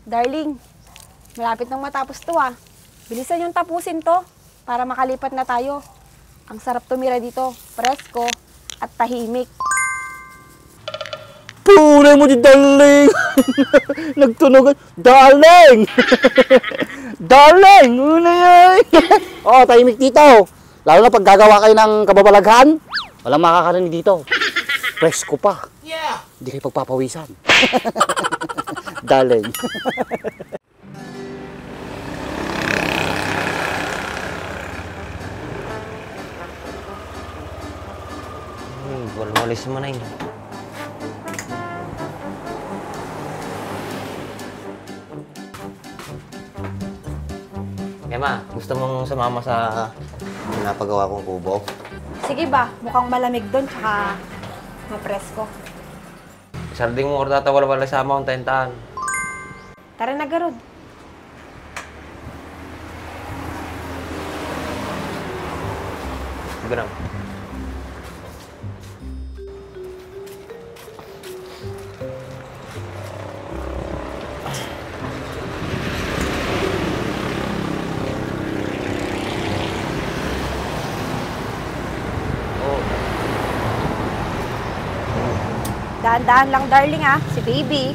Darling, malapit nang matapos to ah. Bilisan yung tapusin to para makalipat na tayo. Ang sarap tumira dito, presko at tahimik. Tunay mo di, darling! Nagtunog, darling! Darling! Una yan! Oh, tahimik dito. Lalo na pag gagawa kayo ng kababalaghan, walang makakarinig dito. Presko pa. Yeah! Hindi kayo pagpapawisan. Darling. Walis mo na yun. Emma, gusto mong sumama sa pinapagawa kong kubo? Sige ba, mukhang malamig doon tsaka mapresko. Sarding mo orata wala sama akong taintaan. Tara na, Garod. Sige na. Dahan-dahan lang, darling ah. Si baby.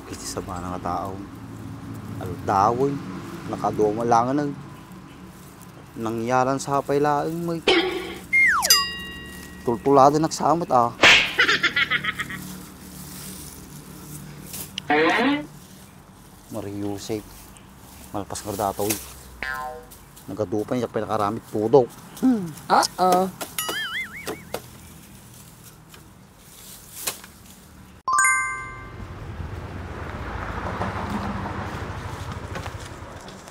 Kasi sa mga tao. Aldawoy. Nakaduwa lang na. Nangyaran sa hapay laing may. Tultulado nagsamot ah. Mariusik. Malpas nga dataw. Nagadupan niya pinakaramit tudok.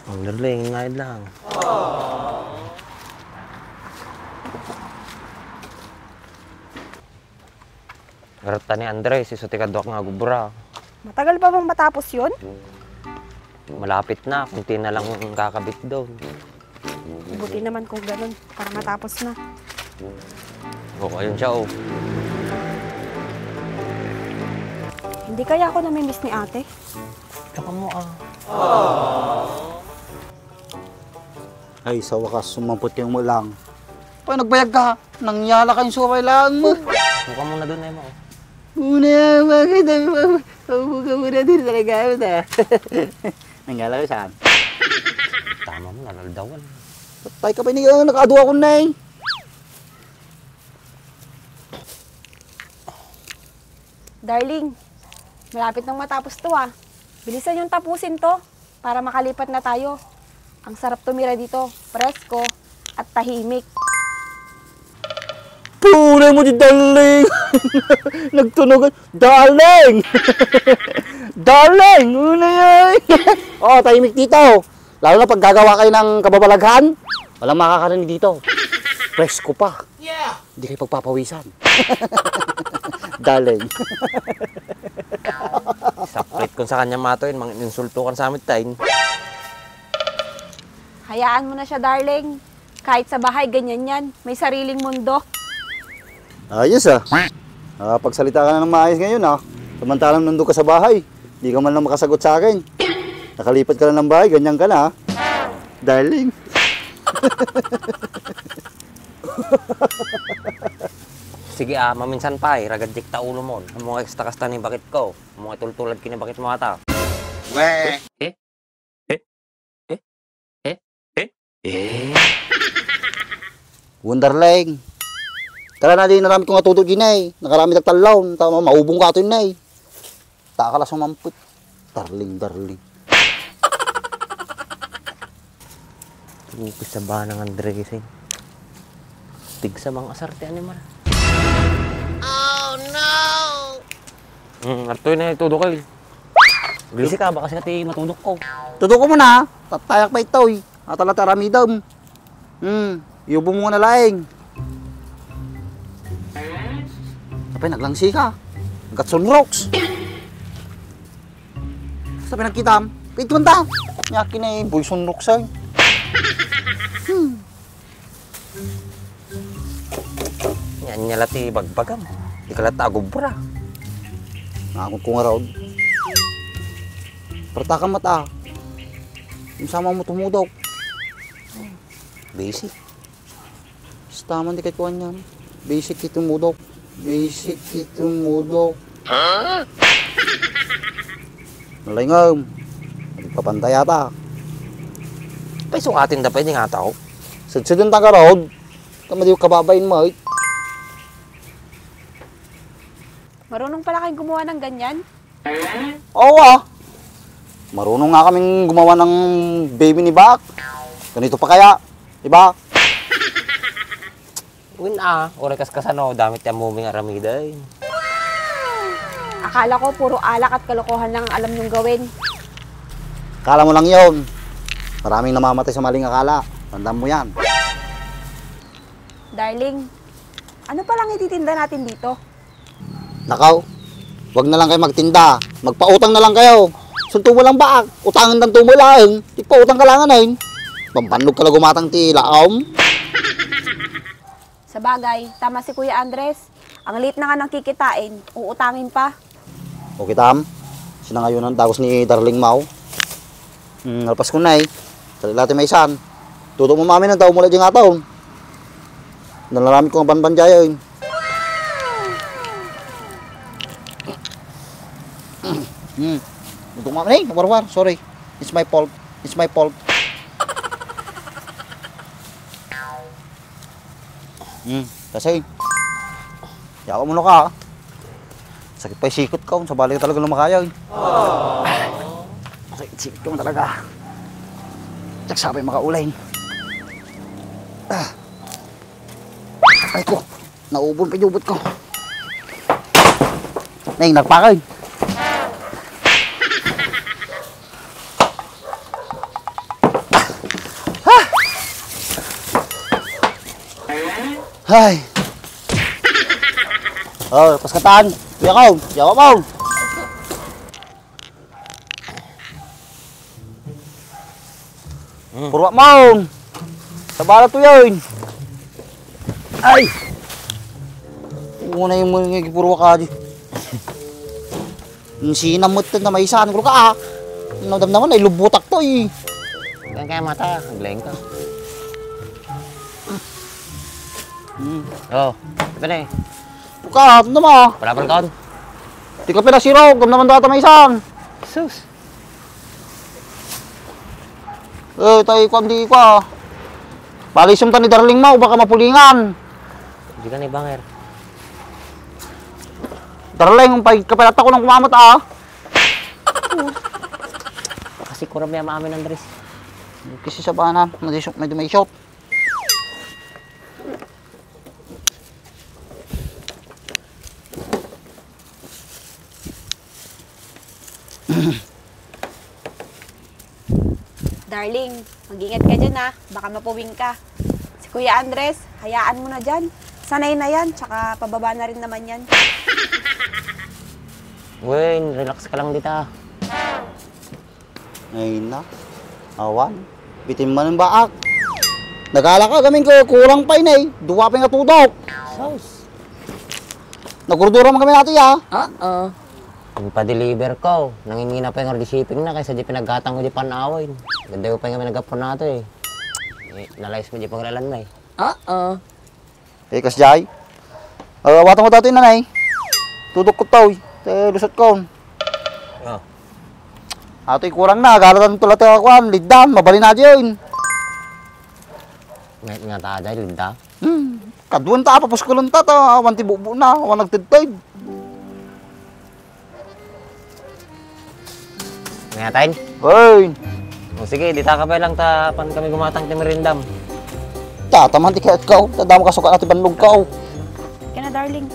Ang darling, ngayon lang. Garta ni Andres, isutikadwak nga gubra. Matagal pa bang matapos yun? Malapit na, kunti na lang kakabit doon. Buti naman kung ganun, para matapos na. Oo, ayun siya oh. Hindi kaya ako namimiss ni ate? Tsaka mo ah. Ay, sa wakas, sumampot yung mo lang. Pag nagbayag ka, nangyala kayong suway lang mo. Buka muna doon, Emma oh. Una, bakit? Buka muna din talaga ako na. Nangyala ko saan? Tama mo, nalaldawan. Patay ka pa niyo, nakaduwa ko na eh. Darling, malapit nang matapos to ah. Bilisan yung tapusin to para makalipat na tayo. Ang sarap tumira dito, presko at tahimik. Tunay mo di, darling! Nagtunog, darling! Darling! Una yan! Oh, tahimik dito. Lalo na pag gagawa kayo ng kababalaghan, walang makakarinig dito. Presko pa. Yeah! Hindi kayo pagpapawisan. Darling. Saplit kung sa kanya matoyin, mga insultukan sa amin tayo. Hayaan mo na siya, darling. Kahit sa bahay, ganyan yan. May sariling mundo. Ayos ah. Pagsalita ka na ng maayos ngayon ah. Samantalang nandun ka sa bahay. Hindi ka man lang makasagot sa akin. Nakalipat ka na ng bahay, ganyan ka na ah. Darling. Sige maminsan pa ragadjik ta ulo mo. Ang mga eksta-kasta ni bakit ko. Ang mga tultulad kini bakit mo ata. Weh. Wonderling. Tara na din naramit ko nga tutol ginay. Nakarami nagtalaw. Tama, maubong ka ito inay. Takala sumamput. Darling. Upis sa bahan ng Andres eh. Tig sa mga asarte animal. Oh no! Artoy na itudok kayo. Gisi ka, baka kasi matudok ko. Tudok ko muna. Tatayak pa ito eh. Atalata ramidam. Yubo mo na laing. Tapos naglangsi ka. Gatson rocks. Sa pinagkitam, ito man ta. Yakin ay boyson rocks ay. Yan niya lati bagbagam. Di ka lata agubra. Nakakot ko nga raw. Perta ka mata. Yung sama mo tumudok. Basic. Staman di kay kuhan yan. Basic itumudok. Basic itumudok. Ha? Nalingam. Nagpapantay ata. Pay sukatin da pwede nga tao. Sudsudan ta ka raw. Tama di kababain mo. Marunong pala kayong gumawa ng ganyan? Oo ah. Marunong nga kaming gumawa ng baby ni Bak. Ganito pa kaya, diba? Win oras kas kasano, damit yung muming aramiday. Akala ko puro alak at kalokohan lang ang alam niyong gawin. Kala mo lang yun. Maraming namamatay sa maling akala. Tandaan mo yan. Darling, ano palang ititinda natin dito? Nakaw, wag na lang kayo magtinda. Magpautang na lang kayo. Sunto mo lang ba? Utangan ng tumo lang. Di pa utang ka lang ngayon. Pampanlog ka lang gumatang tilaom. Sa bagay, tama si Kuya Andres. Ang liit na nga ng kikitain, uutangin pa. Okay, Tam. Sina ngayon ang tagos ni Darling Mau. Alpas ko na eh. Talilati may isan. Tutok mo mami ng tao mula dyan nga taon. Nalaramit ko ang banbanjaya yun. Tutok mami. Hey, war. Sorry. It's my fault. It's my fault. Kasi yawa mo na ka. Sakit pa yung sikot ko. Sa balik talaga lumakaya. Sakit sikot ko talaga. Tsak sabay makaulain. Ay ko. Naubon pa yung ubot ko. Neng, nagpakay. Ay. Oh, paskatan. Kuya ko. Yawa mo. Purwa mo. Sa balat to yun. Ay. Una yung mga purwa ka. Yung sinamot na may isaan ko ka. Nadam naman ay lubutak to eh. Yan kaya mata, nagleng ka. Oh, ito na eh. Buka, ito naman. Wala pala taon. Di ka pinasirog, gam naman data may isang. Sus. Tayo ko, hindi ko ah. Palisom ta ni Darling Mau, baka mapulingan. Hindi ka na ibanger. Darling, kapilat ako ng kumamot ah. Kasi kurang may maamin Andres. Kasi sa bahanan, medyo may shot. Darling, mag-ingat ka dyan ha. Baka mapuwing ka. Si Kuya Andres, hayaan mo na dyan. Sanay na yan, tsaka pababa na rin naman yan. Wayne, relax ka lang dito. Ay na, awan. Bitin man ang baak. Nagala ka, gamin ko, kurang pa yun eh. Duwa pa yung tutok. Sus. Nagurdura man kami natin ha. Kung pa-deliver ko, nangingina pa yung early shipping na kaysa di pinaggatang ko di panawin. Ganda ko pa yung nagapon nato eh. Nalayas mo di panglalan mo eh. Kas jay. Watang mo dati nanay. Tutok ko tao. Lusot ko. Oh. Ato'y kurang na. Galatan tulat ako. Liddan. Mabali na dyan. Ngayon nga ta dahil linda. Kaduan ta. Papuskulon ta. Wanti bubu na. Awan nagtidtid. Ngayatain? Hoy. O sige, di taka pa lang tapan kami gumatang ti merindam. Tataman ti kaya't ka. Tadama ka suka natin banlog ka. Kaya na, darling.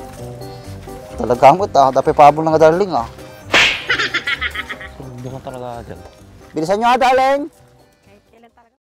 Talaga mo ta. Dapat pabol na nga darling ah. Hindi ko talaga dyan. Bilisan nyo ha darling.